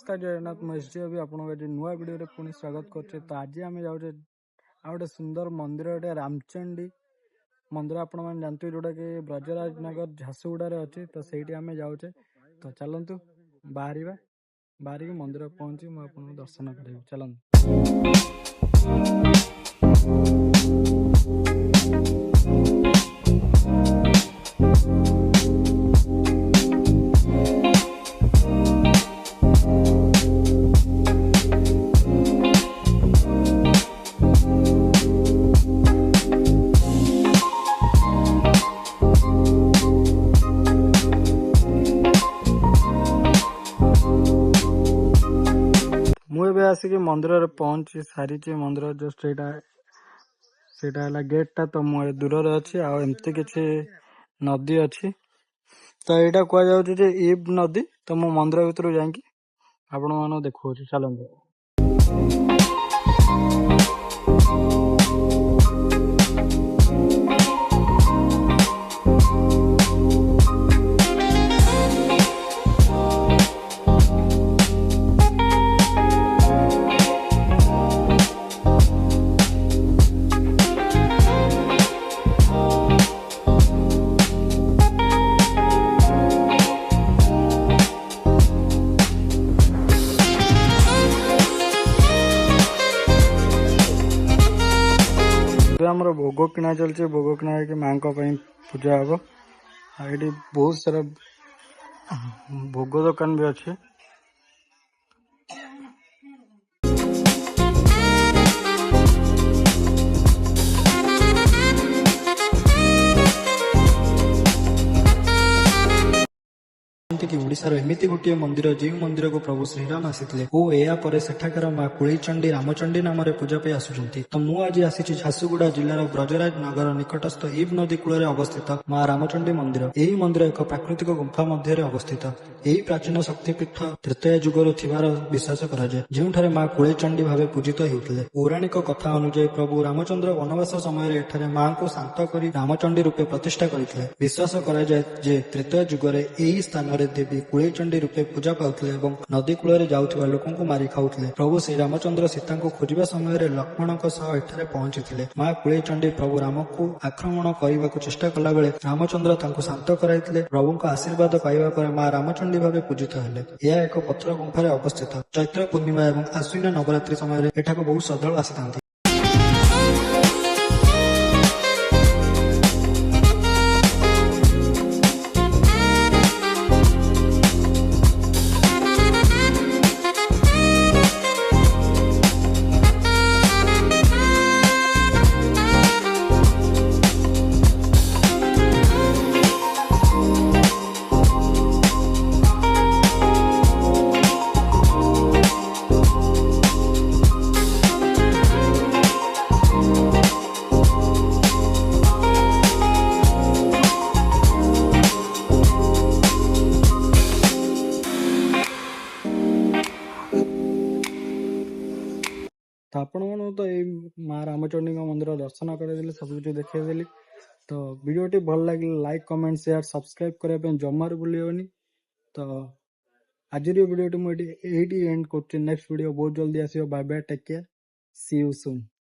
नमस्कार जगन्नाथ मुझे भी आप नुआ वीडियो पुणी स्वागत करते। तो आज आम जाऊे आ गए सुंदर मंदिर गोटे रामचंडी मंदिर आपण मैंने जानते जोटा कि ब्रजराज नगर झारसुगुड़ा अच्छे। तो सही आम जाऊे तो चलतु बाहर मंदिर पहुंची मुझे दर्शन करें चलतु। मुझे आसिक मंदिर पहुंची सारी मंदिर जस्ट गेटा तो मुझे दूर अच्छी आमती किसी नदी अच्छी। तो यहाँ कहुचे इब नदी। तो मो मंदिर भर जाकि आपण मान देखा चलते। आमर भोग किना चलছে भोग किना है माँ पूजा हम। ये बहुत सारा भोग दुकान भी अच्छे। कि ओडिशार एमिति गोटे मंदिर जो मंदिर को प्रभु श्रीराम आसीथिले ओ एया परे सेठाकर मां कुळेचंडी रामचंडी नाम पूजा पे आसुचंती। तो मु आज आसी झारसुगुड़ा जिलार ब्रजराज नगर निकटस्थ इब नदी कूल अवस्थित मां रामचंडी मंदिर। यही मंदिर एक प्राकृतिक गुंफा मध्य अवस्थित। यही प्राचीन शक्तिपीठ तृतीय जुगर थिबार विश्वास कराए जोठारे मां कुळेचंडी भावे पूजित हेउथिले। पौराणिक कथा अनुसार प्रभु रामचंद्र वनवास समय एठारे मां को शांत करी रामचंडी रूपे प्रतिष्ठा करथिले। विश्वास कराए जे तृतीय जुगरे एही स्थान देवी कुळेचंडी रूपे पूजा पाउथिले एवं नदी कूल जाउथिबा लोकंकु मारी खाउथिले। प्रभु श्री रामचंद्र सीता को खोजिबा समय लक्ष्मणक सह एठारे पहुंचीथिले। मां कुळेचंडी प्रभु राम को आक्रमण करने चेष्टा कला बेले रामचंद्र तांको शांत कराइथिले। प्रभुक आशीर्वाद पाइबा पर मां रामचंडी भावे पूजित हेले। यह एक पत्थर गुंफार अवस्थित। चैत्र पूर्णिमा एवं आश्विन नवरात्रि समय एठाको बहुत श्रद्धालु आसीथांती। तो आपण मन तो ये माँ रामचंडी मंदिर दर्शन कर सब कुछ देखी। तो वीडियो भल लगे लाइक कमेंट शेयर सब्सक्राइब करने जमार भूलनी। तो आज वीडियो मुझे एंड कर। नेक्स्ट वीडियो बहुत जल्दी आसो। Bye bye take care see you soon.